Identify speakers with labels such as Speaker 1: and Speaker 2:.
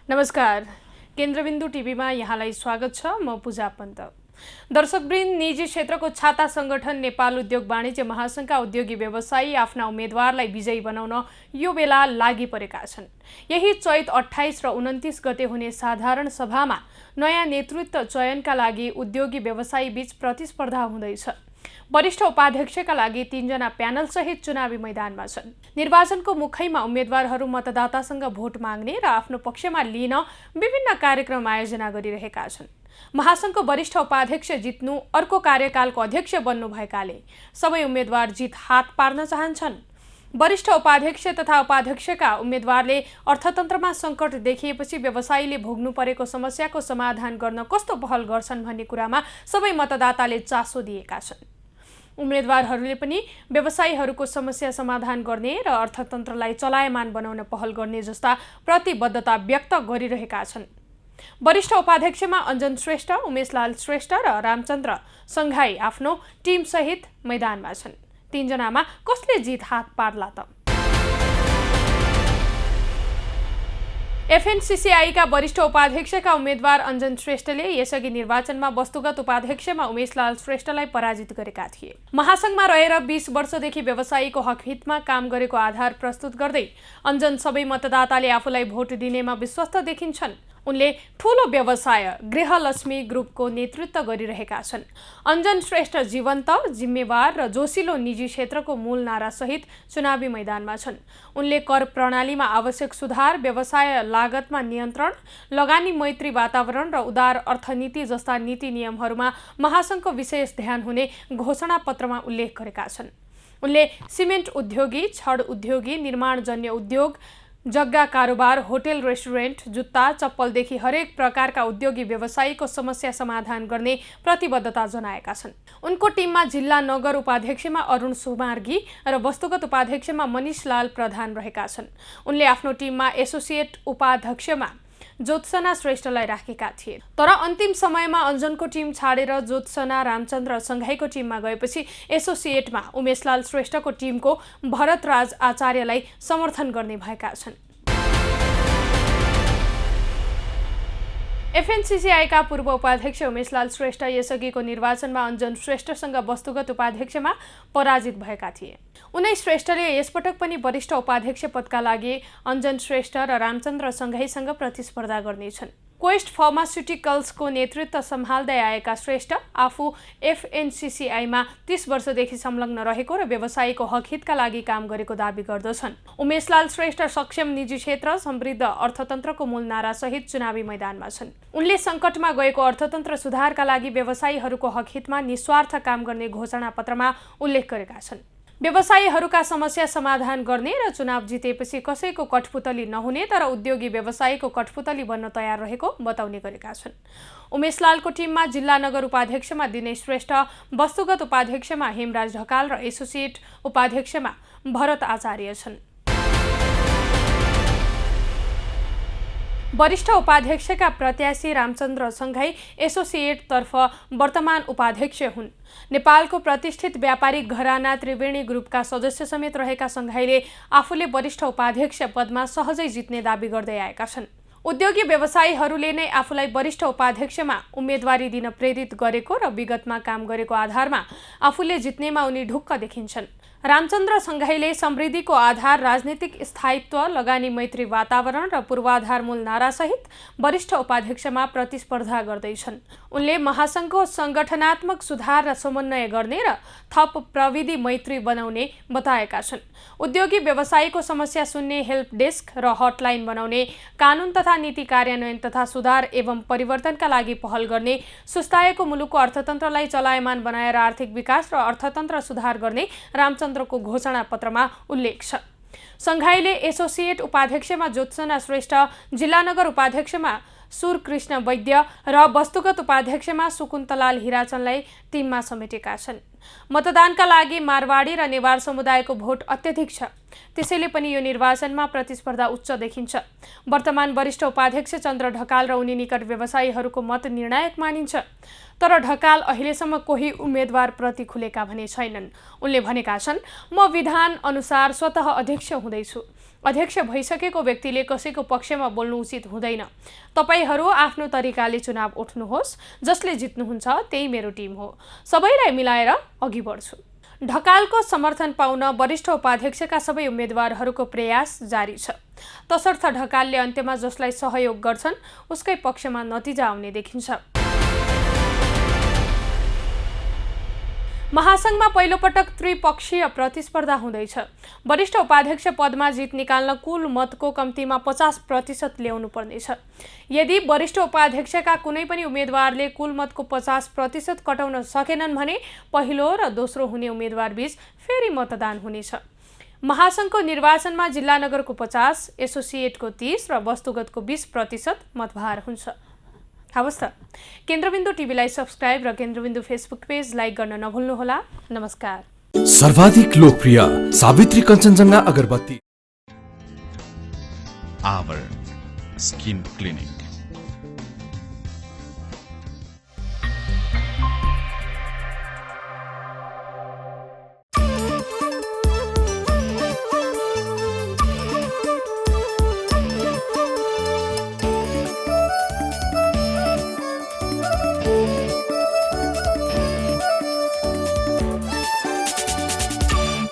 Speaker 1: नमस्कार। केन्द्रबिन्दु टिभीमा यहाँलाई स्वागत छ। म पूजा पन्त। दर्शकवृन्द, निजी क्षेत्रको छाता संगठन नेपाल उद्योग वाणिज्य महासंघका उद्योगी व्यवसायी आफ्ना उम्मेदवारलाई विजयी बनाउन यो बेला लागि परेका छन्। यही चैत 28 र 29 गते हुने साधारण सभामा नयाँ नेतृत्व चयनका लागि उद्योगी व्यवसायी बीच प्रतिस्पर्धा हुँदैछ। वरिष्ठ उपाध्यक्षका लागि 3 जना प्यानल सहित चुनावी मैदानमा छन्। निर्वाचनको मुखैमा उम्मेदवारहरू मतदातासँग भोट माग्ने र आफ्नो पक्षमा लिन विभिन्न कार्यक्रम आयोजना गरिरहेका छन्। महासंघको वरिष्ठ उपाध्यक्ष जित्नु अर्को कार्यकालको अध्यक्ष बन्नु भएकाले सबै उम्मेदवार जित हात पार्न चाहन्छन्। वरिष्ठ उपाध्यक्ष तथा उपाध्यक्षका उम्मेदवारले अर्थतन्त्रमा सङ्कट देखिएपछि व्यवसायीले भोग्नु परेको समस्याको समाधान गर्न कस्तो पहल गर्छन् भन्ने कुरामा सबै मतदाताले चासो दिएका छन्। उम्मेदवारहरूले पनि व्यवसायीहरूको समस्या समाधान गर्ने र अर्थतन्त्रलाई चलायमान बनाउन पहल गर्ने जस्ता प्रतिबद्धता व्यक्त गरिरहेका छन्। वरिष्ठ उपाध्यक्षमा अञ्जन श्रेष्ठ, उमेशलाल श्रेष्ठ र रामचन्द्र सङ्घाई आफ्नो टिमसहित मैदानमा छन्। 3 जनामा कसले जित हात पार्ला त? एफएनसीसीआईका वरिष्ठ उपाध्यक्षका उम्मेदवार अञ्जन श्रेष्ठले यसअघि निर्वाचनमा वस्तुगत उपाध्यक्षमा उमेशलाल श्रेष्ठलाई पराजित गरेका थिए। महासंघमा रहेर 20 वर्षदेखि व्यवसायीको हकहितमा काम गरेको आधार प्रस्तुत गर्दै अञ्जन सबै मतदाताले आफूलाई भोट दिनेमा विश्वस्त देखिन्छन्। उनले ठूलो व्यवसाय गृहलक्ष्मी ग्रुपको नेतृत्व गरिरहेका छन्। अञ्जन श्रेष्ठ जीवन्त, जिम्मेवार र जोसिलो निजी क्षेत्रको मूल नारासहित चुनावी मैदानमा छन्। उनले कर प्रणालीमा आवश्यक सुधार, व्यवसाय लागतमा नियन्त्रण, लगानी मैत्री वातावरण र उदार अर्थनीति जस्ता नीति नियमहरूमा महासंघको विशेष ध्यान हुने घोषणापत्रमा उल्लेख गरेका छन्। उनले सिमेन्ट उद्योगी, छड उद्योगी, निर्माणजन्य उद्योग, जग्गा कारोबार, होटेल रेस्टुरेन्ट, जुत्ता, चप्पलदेखि हरेक प्रकारका उद्योगी व्यवसायीको समस्या समाधान गर्ने प्रतिबद्धता जनाएका छन्। उनको टिममा जिल्ला नगर उपाध्यक्षमा अरुण सुमार्गी र वस्तुगत उपाध्यक्षमा मनिषलाल प्रधान रहेका छन्। उनले आफ्नो टिममा एसोसिएट उपाध्यक्षमा ज्योत्सना श्रेष्ठलाई राखेका थिए। तर अन्तिम समयमा अञ्जनको टिम छाडेर ज्योत्सना रामचन्द्र सङ्घाईको टिममा गएपछि एसोसिएटमा उमेशलाल श्रेष्ठको टिमको भरतराज आचार्यलाई समर्थन गर्ने भएका छन्। एफएनसीसीआईका पूर्व उपाध्यक्ष उमेशलाल श्रेष्ठ यसअघिको निर्वाचनमा अञ्जन श्रेष्ठसँग वस्तुगत उपाध्यक्षमा पराजित भएका थिए। उनै श्रेष्ठले यसपटक पनि वरिष्ठ उपाध्यक्ष पदका लागि अञ्जन श्रेष्ठ र रामचन्द्र सङ्घाईसँग प्रतिस्पर्धा गर्नेछन्। क्वेस्ट फार्मास्युटिकल्सको नेतृत्व सम्हाल्दै आएका श्रेष्ठ आफू एफएनसीसीआईमा 30 वर्षदेखि संलग्न रहेको र व्यवसायीको हकहितका लागि काम गरेको दावी गर्दछन्। उमेशलाल श्रेष्ठ सक्षम निजी क्षेत्र, समृद्ध अर्थतन्त्रको मूल नारासहित चुनावी मैदानमा छन्। उनले सङ्कटमा गएको अर्थतन्त्र सुधारका लागि व्यवसायीहरूको हकहितमा निस्वार्थ काम गर्ने घोषणापत्रमा उल्लेख गरेका छन्। व्यवसायीहरूका समस्या समाधान गर्ने र चुनाव जितेपछि कसैको कठपुतली नहुने तर उद्योगी व्यवसायीको कठपुतली बन्न तयार रहेको बताउने गरेका छन्। उमेशलालको टिममा जिल्ला नगर उपाध्यक्षमा दिनेश श्रेष्ठ, वस्तुगत उपाध्यक्षमा हेमराज ढकाल र एसोसिएट उपाध्यक्षमा भरत आचार्य छन्। वरिष्ठ उपाध्यक्षका प्रत्याशी रामचन्द्र सङ्घाई एसोसिएटतर्फ वर्तमान उपाध्यक्ष हुन्। नेपालको प्रतिष्ठित व्यापारिक घराना त्रिवेणी ग्रुपका सदस्य समेत रहेका सङ्घाईले आफूले वरिष्ठ उपाध्यक्ष पदमा सहजै जित्ने दावी गर्दै आएका छन्। उद्योगी व्यवसायीहरूले नै आफूलाई वरिष्ठ उपाध्यक्षमा उम्मेदवारी दिन प्रेरित गरेको र विगतमा काम गरेको आधारमा आफूले जित्नेमा उनी ढुक्क देखिन्छन्। रामचन्द्र सङ्घाईले समृद्धिको आधार, राजनीतिक स्थायित्व, लगानी मैत्री वातावरण र पूर्वाधारमूल नारासहित वरिष्ठ उपाध्यक्षमा प्रतिस्पर्धा गर्दैछन्। उनले महासंघको सङ्गठनात्मक सुधार र समन्वय गर्ने र थप प्रविधि मैत्री बनाउने बताएका छन्। उद्योगी व्यवसायीको समस्या सुन्ने हेल्प डेस्क र हटलाइन बनाउने, कानुन तथा नीति कार्यान्वयन तथा सुधार एवं परिवर्तनका लागि पहल गर्ने, सुस्ताएको मुलुकको अर्थतन्त्रलाई चलायमान बनाएर आर्थिक विकास र अर्थतन्त्र सुधार गर्ने रामचन्द्रको घोषणापत्रमा उल्लेख छ। सङ्घाईले एसोसिएट उपाध्यक्षमा ज्योत्सना श्रेष्ठ, जिल्ला नगर उपाध्यक्षमा सुरकृष्ण वैद्य र वस्तुगत उपाध्यक्षमा सुकुन्तलाल हिराचनलाई टिममा समेटेका छन्। मतदानका लागि मारवाडी र नेवार समुदायको भोट अत्यधिक छ, त्यसैले पनि यो निर्वाचनमा प्रतिस्पर्धा उच्च देखिन्छ। वर्तमान वरिष्ठ उपाध्यक्ष चन्द्र ढकाल र उनी निकट व्यवसायीहरूको मत निर्णायक मानिन्छ। तर ढकाल अहिलेसम्म कोही उम्मेदवारप्रति खुलेका भने छैनन्। उनले भनेका छन्, म विधान अनुसार स्वतः अध्यक्ष हुँदैछु। अध्यक्ष भइसकेको व्यक्तिले कसैको पक्षमा बोल्नु उचित हुँदैन। तपाईहरू आफ्नो तरिकाले चुनाव उठ्नुहोस्, जसले जित्नुहुन्छ त्यही मेरो टिम हो। सबैलाई मिलाएर अघि बढ्छु। ढकालको समर्थन पाउन वरिष्ठ उपाध्यक्षका सबै उम्मेदवारहरूको प्रयास जारी छ। तसर्थ ढकालले अन्त्यमा जसलाई सहयोग गर्छन् उसकै पक्षमा नतिजा आउने देखिन्छ। महासंघमा पहिलोपटक त्रिपक्षीय प्रतिस्पर्धा हुँदैछ। वरिष्ठ उपाध्यक्ष पदमा जित निकाल्न कुल मतको कम्तीमा 50% ल्याउनु पर्नेछ। यदि वरिष्ठ उपाध्यक्षका कुनै पनि उम्मेदवारले कुल मतको 50% कटाउन सकेनन् भने पहिलो र दोस्रो हुने उम्मेदवारबीच फेरि मतदान हुनेछ। महासंघको निर्वाचनमा जिल्ला नगरको 50, एसोसिएटको 30 र वस्तुगतको 20% मतभार हुन्छ। हवस् त, केन्द्रबिन्दु टिभीलाई सब्स्क्राइब र केन्द्रबिन्दु फेसबुक पेज लाइक गर्न नभुल्नुहोला। नमस्कार।
Speaker 2: सर्वाधिक लोकप्रिय सावित्री कञ्चनजङ्घा अगरबत्ती
Speaker 3: आवरण स्किन क्लिनिक